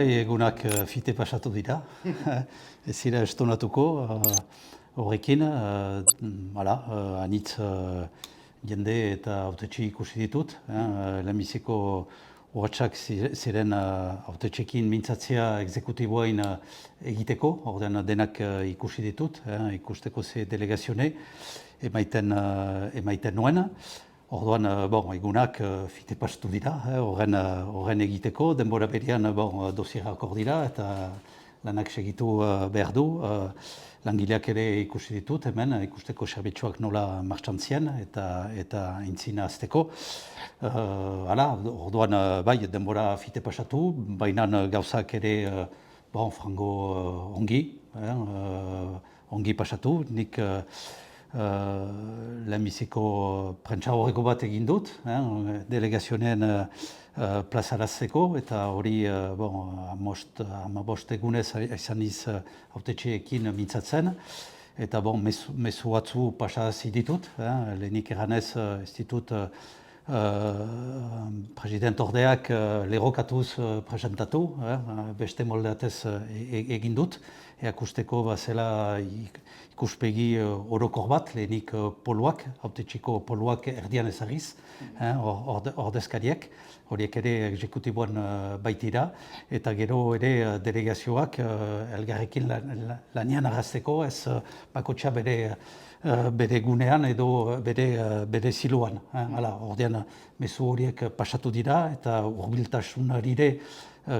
Bai, egunak fite pasatu dira, ez dira estonatuko horrekin, anitz jende eta autetxe ikusi ditut. Lehenbiziko urratsak ziren autetxekin mintzatzea exekutiboain egiteko, ordean denak ikusi ditut, ikusteko ze delegazione emaiten nuen. Orduan, egunak fite pastu dira, horren egiteko, denbora berean dosierak hor dira eta lanak segitu behar du. Langileak ere ikusi ditut, hemen ikusteko zerbitzuak nola martxan zien eta aintzina azteko. Orduan, bai, denbora fite pasatu, baina gauzak ere frango ongi pasatu. Nik lehenbiziko prentsa horreko bat egin dut, delegazionen plazarazteko, eta hori amabost egunez izan iz autetxeekin mintzatzen, eta mezu batzu pasarazi ditut, lehenik eranez ez ditut president ordeak lerrokatuz presentatu, beste moldeatez egin dut, eakusteko bazela ikuspegi orokor bat, lehenik poluak, autetxiko poluak erdian ezagiz, ordezkariek, horiek ere exekutiboan baitira, eta gero ere delegazioak elgarrekin lanian arrazteko, ez bakotxa bere gunean edo bere ziloan. Ordean mezu horiek pasatu dira eta hurbiltasunarire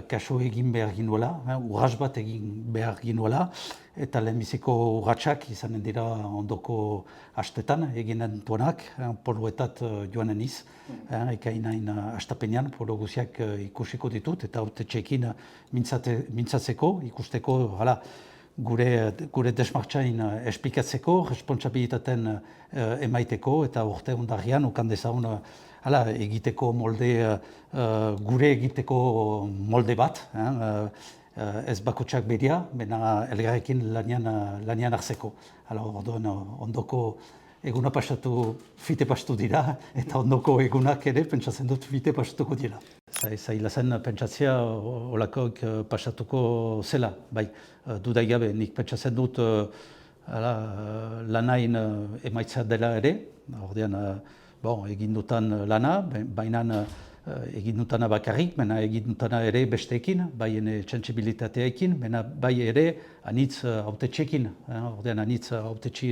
kaso egin behar ginuela, urras bat egin behar ginuela, eta lehenbiziko urratsak izanen dira ondoko astetan eginen duenak, poluetat joanen iz, ekainain astapenean polo guziak ikusiko ditut, eta autetxeekin mintzatzeko, ikusteko, gure desmartxain esplikatzeko, respontsabilitaten emaiteko, eta urte ondarrian ukan dezagun egiteko molde, gure egiteko molde bat, ez bakotsak beria, bena elgarrekin lanian hartzeko. Orduan, ondoko eguna pasatu, fite pastu dira, eta ondoko egunak ere pentsatzen dut fite pastatuko dira. Zaila zen pentsatzea olakoak pasatuko zela, bai, dudai gabe, nik pentsatzen dut lanain emaitza dela ere, ordean egin dutan lana, baina egin dutana bakarrik, baina egin dutana ere besteekin, bai sentsibilitateekin, baina bai ere anitz autetxeekin, ordean anitz autetxi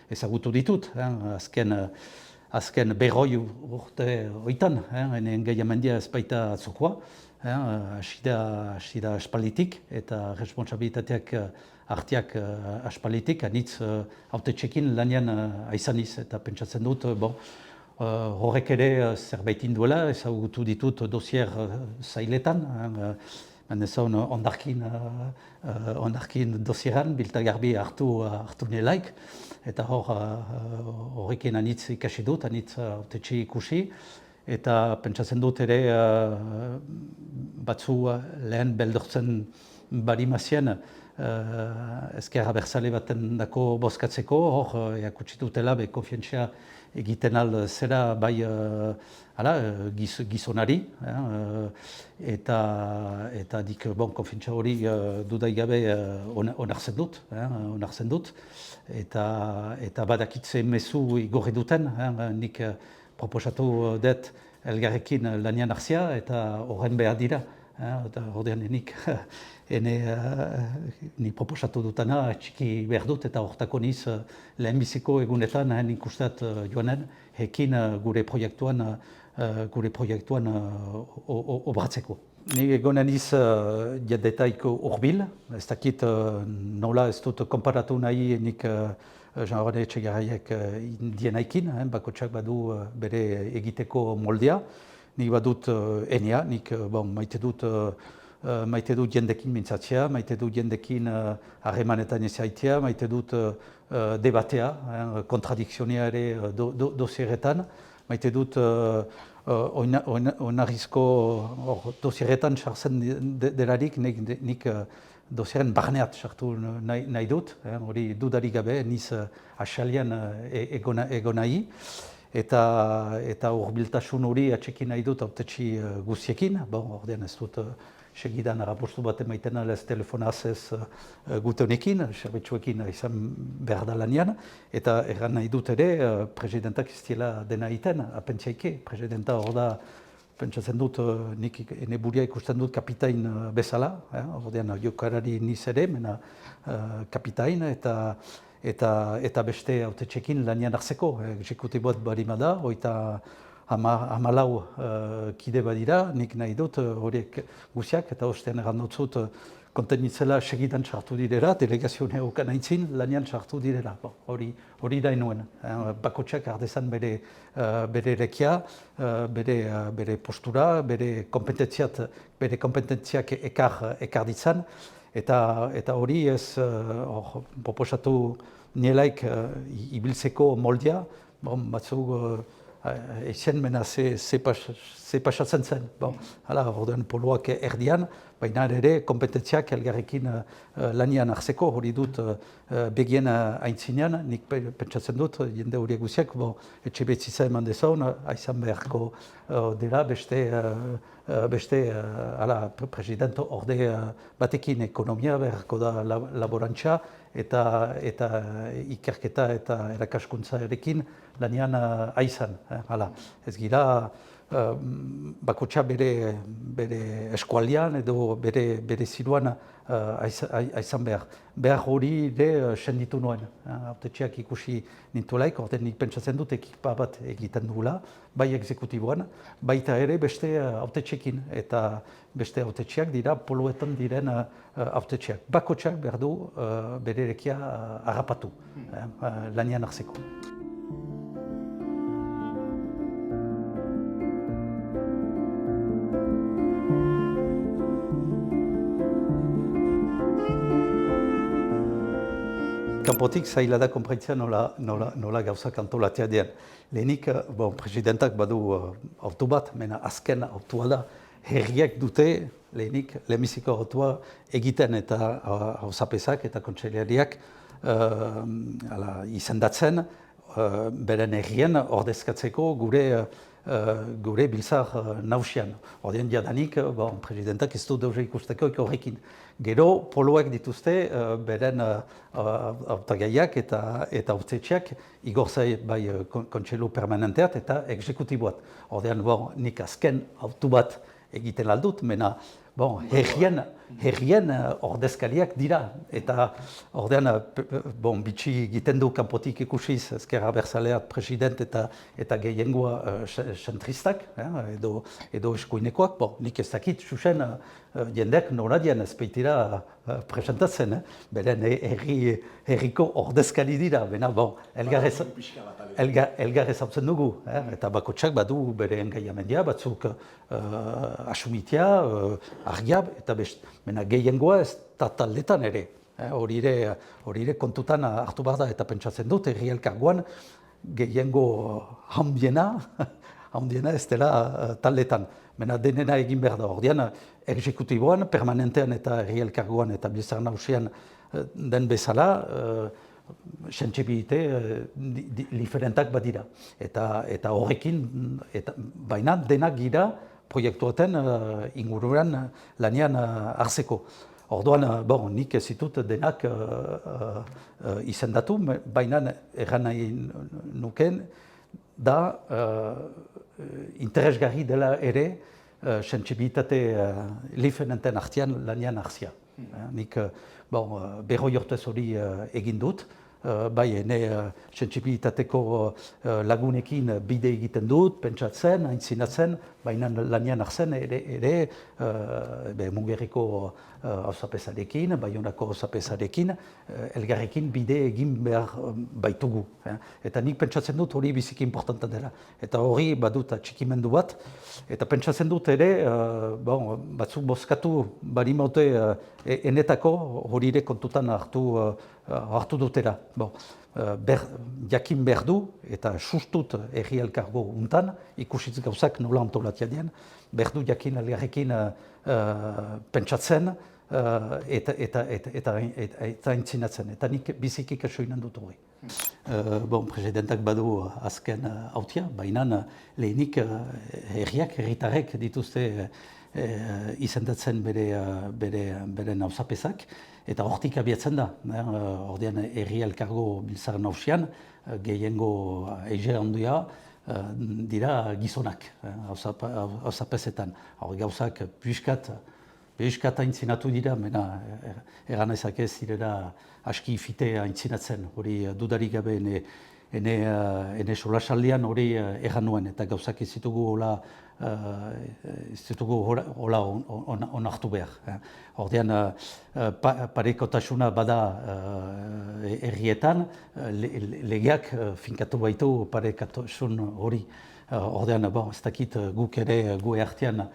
ezagutu ditut, azken berroi urte hoitan, engaiamendia ez baita atzokoa, hasi da aspalditik eta responsabilitateak arteak aspalditik, anitz autetxeekin lanian aizaniz, eta pentsatzen dut, horrek ere zerbait induela, ezagutu ditut dosier zailetan, ezagun ondarkin dosieran, biltagarbi hartu nelaik, eta horrekin anitz ikasi dut, anitz autetxe ikusi, eta pentsatzen dut ere batzu lehen beldurtzen barimazien ezker abertzale baten dako bozkatzeko, hor eakutsi dutela konfientzia egiten zera bai gizonari, eta dik konfientzia hori dudai gabe onartzen dut, eta badakitze mezu igorri duten, nik proposatu dut elgarrekin lanian hartzea, eta horren behar dira. Eta ordean ni proposatu dutana txiki behar dut, eta hortako niz lehenbiziko egunetan nik usteat joanen ekin gure proiektuan obratzeko. Nik egonen niz jendetaik urbil, ez dakit nola ez dut konparatu nahi nik Jean-René Etxegaraiek indienaikin, bakotsak badu bere egiteko moldea. Nik badut enea, nik maite dut jendekin mintzatzea, maite dut jendekin harremanetan ezaitea, maite dut debatea, kontradikzionea ere dosieretan, maite dut oinarrizko dosieretan sartzen delarik, nik dosieren barneat sartu nahi dut, hori dudarik gabe, niz asalian egonai. Eta hurbiltasun hori atxekin nahi dut autetxi guziekin, ordean ez dut segidan arapostu bat emaiten alez telefonaz ez gute honekin, zerbitzuekin izan behar da lanian, eta erran nahi dut ere, presidentak ez diela dena egiten, apentsaike, presidenta hor da, pentsatzen dut, nik ene buria ikusten dut kapitain bezala, ordean jokarari niz ere, mena kapitain, eta beste hautetxekin lanian hartzeko, exekutiboat barimada, hoita hamalau kide badira, nik nahi dut horiek guziak, eta ostean eran dutzut kontenitzela segidan sartu direla, delegazio neokan aintzin, lanian sartu direla. Hori da inuen. Bakotxak ardezan bere erekia, bere postura, bere kompetentziak ekar ditzan, eta hori ez proposatu nielaik ibiltzeko moldia, batzuk eixen mena ze pasatzen zen. Ordean poloak erdian, baina ere kompetentziak elgarrekin lanian hartzeko, hori dut begien aintzinean, nik pentsatzen dut, jende horiek guziak, etxe betzitza eman dezaun, aizan beharko dela beste presidente orde batekin ekonomia beharko da laborantza eta ikerketa eta erakaskuntzarekin lanian aizan. Ez gira bakotxa bere eskualdean edo bere ziruan aizan behar. Behar hori ere senditu nuen. Hautetxeak ikusi nintuelaik, orten nik pentsatzen dut ekipa bat egiten dugula, bai exekutiboan, baita ere beste hautetxekin, eta beste hautetxeak dira poloetan diren hautetxeak. Bakotxak behar du bere erekia harrapatu, lanian hartzeko. Kanpotik zaila da konpraitzea nola gauzak antolatzea dian. Lehenik, presidentak badu auto bat, mena azken autua da, herriak dute lehenik lehenbiziko autua egiten eta hauzapezak eta kontseilariak izendatzen beren herrien ordezkatzeko gure biltzar nausian. Ordean jadanik, presidentak ez du deuze ikusteko horrekin. Gero poloak dituzte beren hautagaiak eta hautetxeak igortzai bai kontseilu permanenteat eta exekutiboat. Ordean nik azken autu bat egiten aldut, mena herrien ordezkariak dira. Eta ordean bitxi egiten du kanpotik ikusiz ezker abertzaleak president eta gehiengoa zentristak edo eskuinekoak. Nik ez dakit zuzen jendeak noradian ez baitira presentatzen, beren herriko ordezkari dira. Elgar ezautzen dugu, eta bakotxak badu bere engaiamendia, batzuk asumitia, argiab, eta mena gehiengoa ez da taldetan ere. Hori ere kontutan hartu behar da eta pentsatzen dut, herri elkargoan gehiengo handiena ez dela taldetan. Mena denena egin behar da. Ordean, exekutiboan, permanentean eta herri elkargoan eta biltzar nausian den bezala, sentsibilite diferentak badira. Eta horrekin, baina denak gira proiektuaten inguruan lanian hartzeko. Orduan, nik ez ditut denak izendatu, baina erran nahi nuken da interesgarri dela ere sentsibilitate diferenten artean lanian hartzia. Nik berroi urtez hori egin dut, bai ene sentsibilitateko lagunekin bide egiten dut, pentsatzen, aintzinatzen, baina lanian hartzen ere Mungerriko hauzapezarekin, Baionako hauzapezarekin, elgarrekin bide egin behar baitugu. Eta nik pentsatzen dut hori biziki importanta dela. Eta hori badut atxikimendu bat, eta pentsatzen dut ere, batzuk bozkatu barimote enetako hori ere kontutan hartu dutera. Jakin behar du, eta sustut herri elkargo untan, ikusitz gauzak nola antolatia dian, behar du jakin elgarrekin pentsatzen eta aintzinatzen. Eta nik biziki kasoinan dut hori. Presidentak badu azken hautia, baina lehenik herriak, herritarrek dituzte izendatzen bere nauzapezak, eta hortik abiatzen da. Ordean herri elkargo biltzar nausian, gehiengo ege handia dira gizonak hauzapezetan. Gauzak pixkat aintzinatu dira, mena egan ezak ez direla aski fite aintzinatzen, hori dudarik gabe ene solasaldian hori egan nuen, eta gauzak ez ditugu hola onartu behar. Ordean parekotasuna bada herrietan, legeak finkatu baitu parekotasun hori. Ordean, ez dakit guk ere gue artean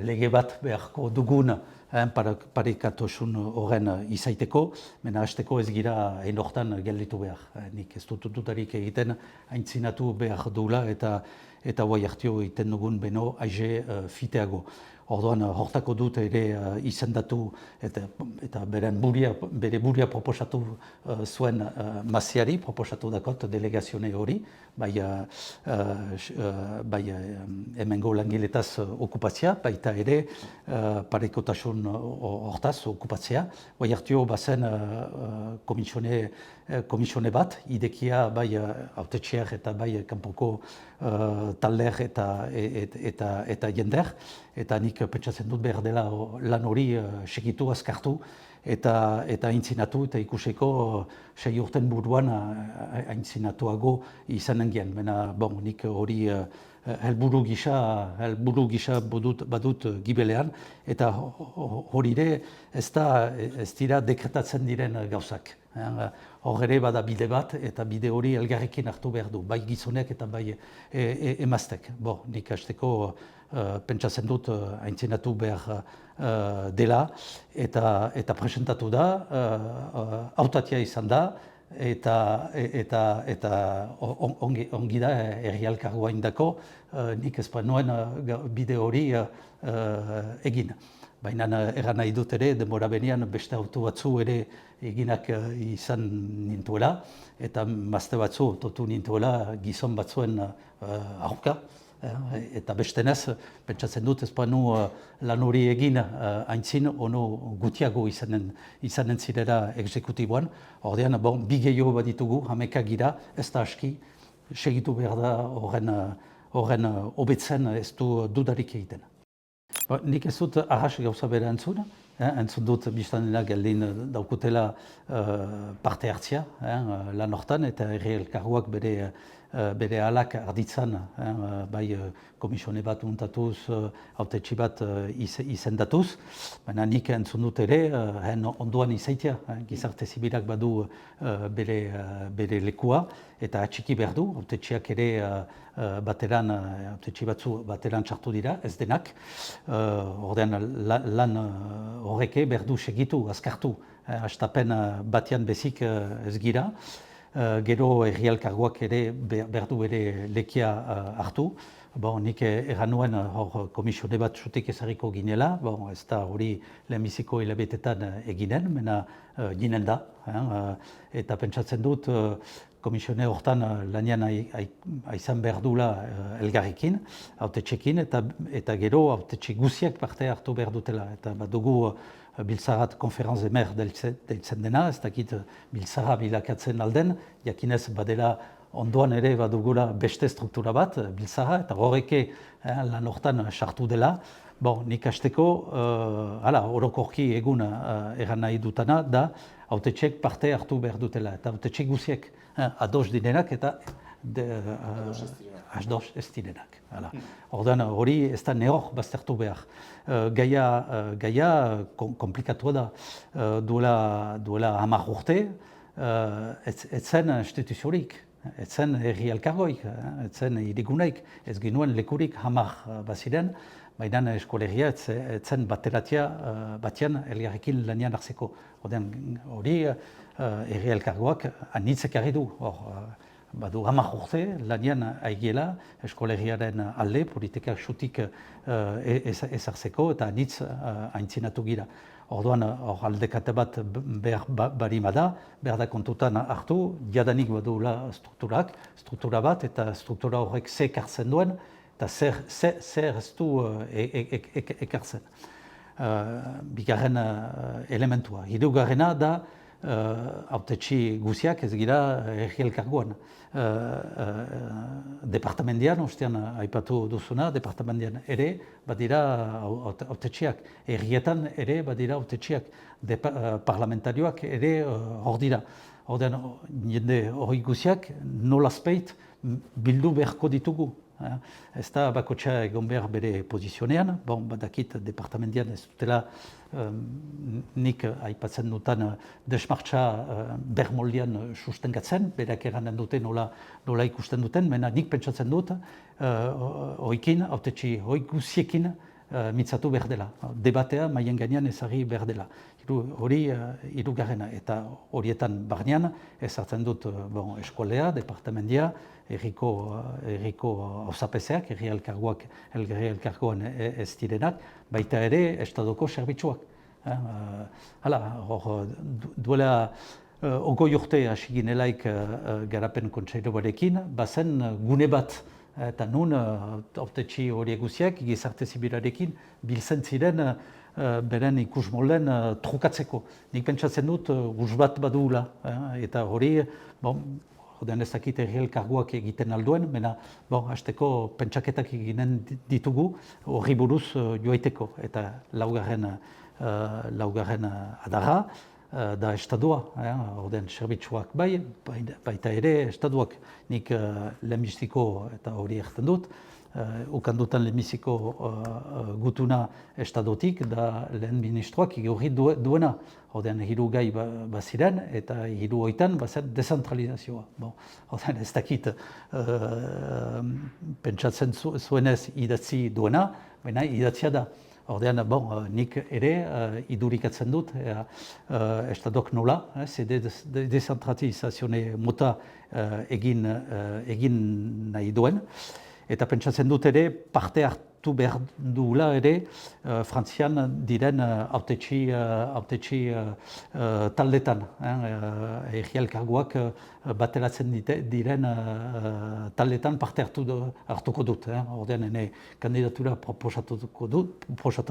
lege bat beharko dugun parekatosun horren izaiteko, mena hasteko ez gira enortan gelditu behar. Nik ez dut dudarik egiten aintzinatu behar dula eta guai hartio egiten dugun beno aize fiteago. Orduan, hortako dut ere izendatu eta bere buria proposatu zuen maziari, proposatu dakot delegazione hori, bai hemengo langiletaz okupatzea, baita ere parekotasun hortaz okupatzea. Guai hartio bazen komisione bat, idekia bai autetxeak eta bai kanpoko talder eta jender, eta nik pentsatzen dut behar dela lan hori segitu, azkartu, eta aintzinatu, eta ikuseko 6 urten buruan aintzinatuago izanen gian. Nik hori helburu gisa badut gibelean, eta hori ere ez dira dekretatzen diren gauzak. Hor ere bada bide bat, eta bide hori elgarrekin hartu behar du, bai gizonek eta bai emaztek. Nik hasteko pentsatzen dut aintzinatu behar dela, eta presentatu da, hautatia izan da, eta ongi da herri elkargoa indako, nik ez nuen bide hori egin. Baina egan nahi dut ere, denbora benean beste auto batzu ere eginak izan nintuela, eta mazte batzu autotu nintuela gizon batzuen aurka. Eta bestenez, pentsatzen dut ez banu lan hori egin aintzin, ono gutiago izanen zirela exekutiboan. Ordean, bi gehiago bat ditugu, 11 gira, ez da aski, segitu behar da horren hobetzen ez du dudarik egiten. Nik ez dut ahas gauza bera entzun dut biztanena geldin daukutela parte hartzia lan hortan, eta herri elkargoak bere alak arditzan, bai komisione bat untatuz, hautetsi bat izendatuz, baina nik entzun dut ere, ondoan izaitia, gizarte zibilak badu bere lekua, eta atxiki behar du, hautetsiak ere hautetsi batzu bateran txartu dira, ez denak. Ordean lan horreke behar du segitu, azkartu, hastapen batean bezik ez gira. Gero herri elkargoak ere behar du bere lekia hartu. Nik egan nuen hor komisione bat zutik ezarriko ginela, ez da hori lehenbiziko hilabetetan eginen, mena ginen da. Eta pentsatzen dut komisione hortan lanian aizan behar dula elgarrekin, hautetxekin, eta gero hautetxe guziak parte hartu behar dutela. Eta badugu biltzarat konferanz emer deitzen dena, ez dakit biltzara bilakatzen alden, jakinez badela ondoan ere badugula beste struktura bat, biltzara, eta horreke lan hortan sartu dela. Nik hasteko, orokorki egun egan nahi dutana, da hautetxeek parte hartu behar dutela, eta hautetxe guziek ados direnak eta ados ez direnak. Ordean hori ez da nehor baztertu behar. Gaia komplikatua da. Duela 10 urte, ez zen instituziorik, ez zen herri elkargoik, ez zen hirigunaik, ez ginuen lekurik 10 baziren, baina eskolegia ez zen bateratia batean elgarrekin lanian hartzeko. Hori herri elkargoak anitzek ari du. Badu 10 urte lanian aigiela eskolegiaren alde, politikak xutik ezartzeko eta anitz aintzinatu gira. Orduan aldekate bat behar barima da, behar da kontutan hartu, jadanik badula struktura bat, eta struktura horrek ze ekartzen duen, eta zer ez du ekartzen. Bigarren elementua. Hirugarrena da hautetsi guziak ez gira herri elkargoan. Departamendian, ostean aipatu duzuna, departamendian ere badira hautetsiak. Herrietan ere badira hautetsiak. Parlamentarioak ere hor dira. Ordean, jende hori guziak nolazpeit bildu beharko ditugu. Ez da bakotxa egon behar bere pozizionean, badakit departamendian ez dutela nik aipatzen dutan desmartxa bermoldian sustengatzen, berak eranen dute nola ikusten duten, mena nik pentsatzen dut hoikin, hautetsi hoi guziekin mintzatu behar dela. Debatea maien gainean ezagri behar dela. Hori hirugarrena eta horietan barnean ezartzen dut eskolea, departamendia, herriko auzapezeak, herri elkargoan ez direnak, baita ere estadoko zerbitzuak. Duela ogoi urte hasi ginelaik garapen kontseiluarekin, bazen gune bat eta nun hautetsi horiek guziak gizarte zibilarekin biltzen ziren beren ikusmolden trukatzeko. Nik pentsatzen dut guz bat badugula eta hori ez dakit herri elkargoak egiten alduen, mena hasteko pentsaketak eginen ditugu horri buruz joaiteko eta laugarren adarra da estadua, orden zerbitzuak baita ere estaduak. Nik lehenbiziko eta hori egiten dut, ukandutan lehenbiziko gutuna estadotik da lehen ministroak igorri duena. Orden hiru gai baziren eta hiru hoitan bazen dezentralizazioa. Orden ez dakit pentsatzen zuenez idatzi duena, baina idatzia da. Ordean, nik ere idurikatzen dut, estadok nola, dezentralizazione mota egin nahi duen. Eta pentsatzen dut ere parte hartu behar duela ere Frantzian diren hautetsi taldetan. Herri elkargoak bateratzen diren taldetan parte hartuko dut. Ordean, ene kandidatura proposatu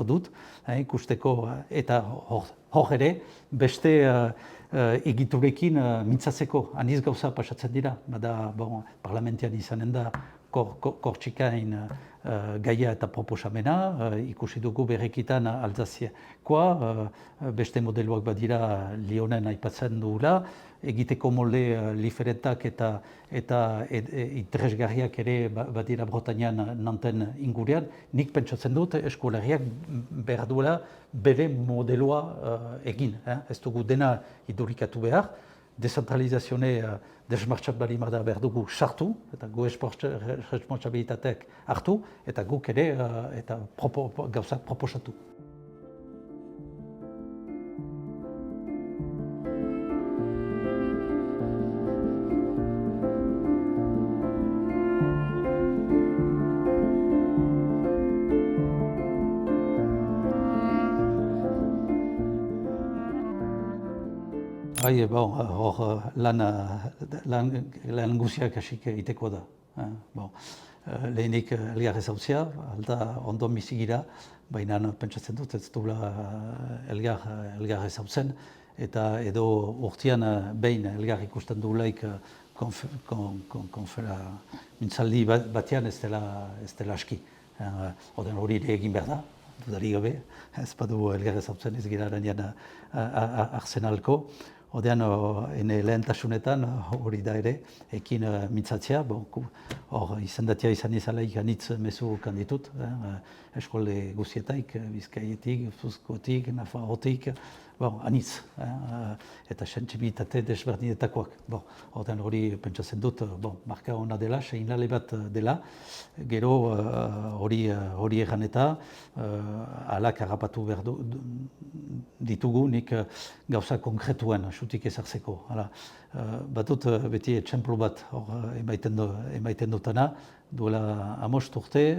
dut, ikusteko eta hor ere beste egiturekin mintzatzeko aniz gauza pasatzen dira. Bada, parlamentian izanen da Kortxikain gaia eta proposamena, ikusi dugu berrekitan Alsaziakoa, beste modeloak badira Lyonen aipatzen dugula, egiteko molde diferentak eta interesgarriak ere badira Bretañan Nanten ingurean. Nik pentsatzen dut eskolariak behar duela bere modeloa egin. Ez dugu dena idurikatu behar, dezentralizazione desmartxat balimada behar dugu sartu, eta gu responsabilitateak hartu, eta guk ere eta gauzak proposatu. Hor lan guziak hasik egiteko da. Lehenik elgar ezautzea, alda ondo bizigira, baina pentsatzen dut ez duela elgar ezautzen, eta edo urtean behin elgar ikusten dugulaik mintzaldi batean ez dela aski. Oden hori egin behar da, dudari gabe, ez badu elgar ezautzen ez gira aranean arsenalko. Odean, lehentasunetan hori da ere, ekin mintzatzea. Hor, izendatia izan izalaik anitz mezu kanditut, eskolde guzietaik, Bizkaietik, Gipuzkoatik, Nafarroatik, anitz, eta sentsibilitate desberdinetakoak. Odean hori pentsatzen dut, marka hona dela, seinale bat dela, gero hori egan eta alak harrapatu behar ditugu, nik gauza konkretuen sutik ezartzeko. Batut beti etxemplu bat emaiten dutana, duela 5 urte,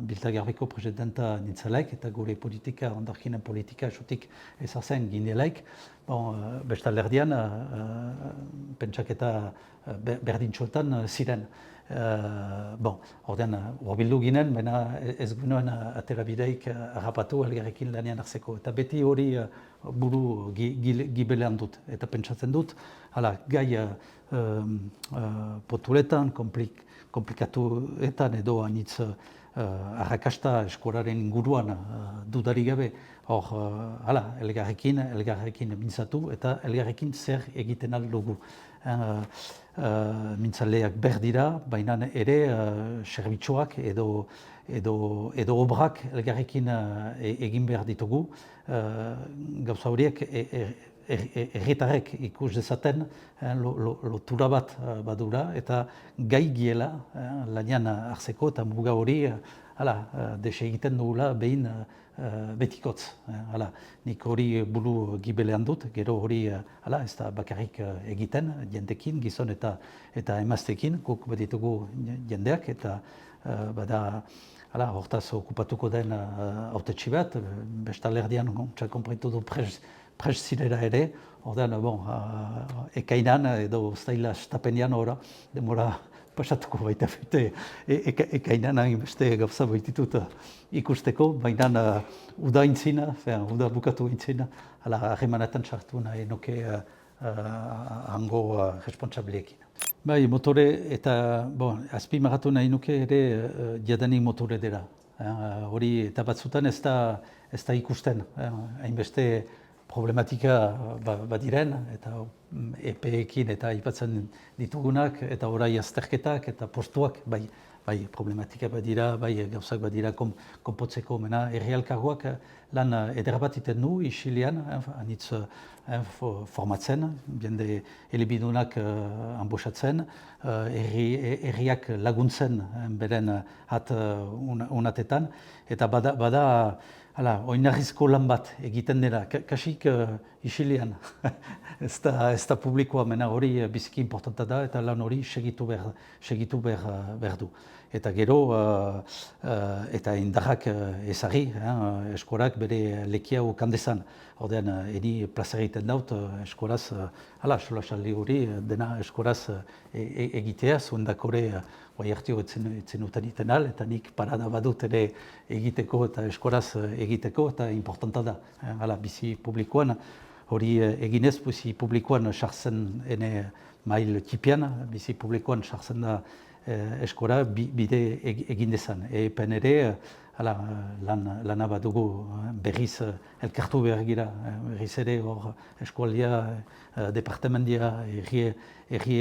Biltagarbiko presidenta nintzalaik eta gure politika, ondarkinen politika sutik ezartzen ginelaik. Bestalderdian, pentsaketa berdintxoetan ziren. ordean, urbildu ginen, baina ez ginen atera bideik harrapatu elgarrekin lanean hartzeko. Eta beti hori buru gibelean dut. Eta pentsatzen dut, gai potuletan, komplikatuetan edo anitz arrakasta eskolaren inguruan dudarik gabe, hor, elgarrekin mintzatu eta elgarrekin zer egiten aldugu. Mintzaleak berdira, baina ere serbitxoak edo obrak elgarrekin egin behar ditugu. Gauza horiek erritarrek ikus dezaten lotura bat badura eta gai giela lanean hartzeko eta muga hori dese egiten dugula behin betikotz. Nik hori buru gibelean dut, gero hori ez da bakarrik egiten jendekin, gizon eta emaztekin, guk baditugu jendeak eta bada hortaz okupatuko den autetxi bat, bestalerdian konprentu du pres zirera ere, ordean, ekainan edo zaila estapenean demora pasatuko baita fite ekainan hainbeste gauza baititut ikusteko, baina uda intzina, uda bukatu intzina, harremanetan sartu nahi nuke hango responsableekin. Bai, motore eta azpimarratu nahi nuke ere jadanik motore dela. Hori eta batzutan ez da ikusten, hainbeste problematika badiren eta EPeekin eta aipatzen ditugunak eta orai azterketak eta postuak bai problematika badira, bai gauzak badira konpotzeko mena errealkargoak lan eder bat iten du isilean, anitz formatzen, jende elebidunak anbosatzen, herriak laguntzen beren unatetan eta bada oinarrizko lan bat egiten dira, kasik isilean. Ez da publikoa, mena hori biziki importanta da eta lan hori segitu behar du. Eta gero, eta indarrak ezagri, eskolak bere lekia ukandezan. Ordean, eni plaza egiten daut eskolaz, solasaldi hori dena eskolaz egitea, zuendakore oiartio etzen utan itenal, eta nik parada badut ere egiteko eta eskolaz egiteko, eta importanta da. Bizi publikoan, hori eginez, bizi publikoan sartzen ene mail tipian, bizi publikoan sartzen da eskola bide egin dezan. Epen ere, lana badugu berriz elkartu behar gira, berriz ere hor eskualia, departamentia, erri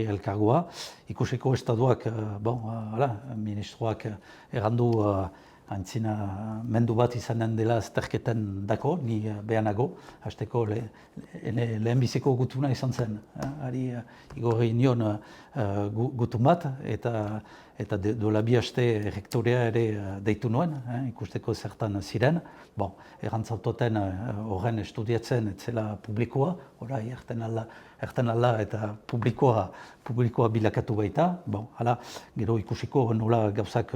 elkargoa. Ikuseko estaduak, ministroak errandu antzina mendu bat izanen dela azterketen dako, ni behanago, hasteko lehenbiziko gutuna izan zen. Hari igorri nion gutun bat, eta dola bi haste rektorea ere deitu nuen, ikusteko zertan ziren. Errantzautoten horren estudiatzen etzela publikoa, orai erten alda eta publikoa bilakatu baita. Gero ikusiko nola gauzak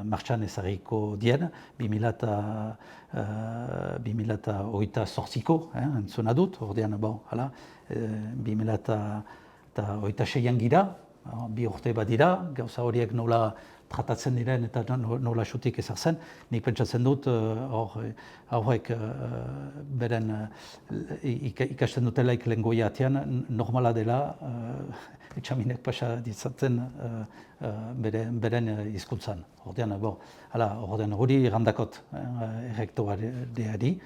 martxan ezarriko dien, 2008ko, entzuna dut, ordean, 2006an gira, bi urte badira, gauza horiek nola tratatzen diren eta nola xutik ezartzen. Nik pentsatzen dut hauek beren ikasten dutelaik lengoia atean normala dela etxaminek pasa ditzaten beren hizkuntzan. Ordean hori errandakot errektoreari.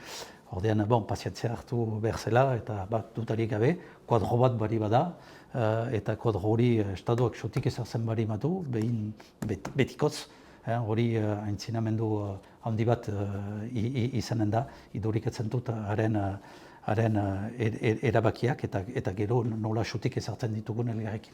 Ordean, pazientzia hartu behar zela eta dutarik gabe, kuadro bat bari bada, eta kuadro hori estaduak xutik ezartzen bari matu, behin betikotz, hori aintzinamendu handi bat izanen da, idurik etzen dut haren erabakiak eta gero nola xutik ezartzen ditugun elgarrekin.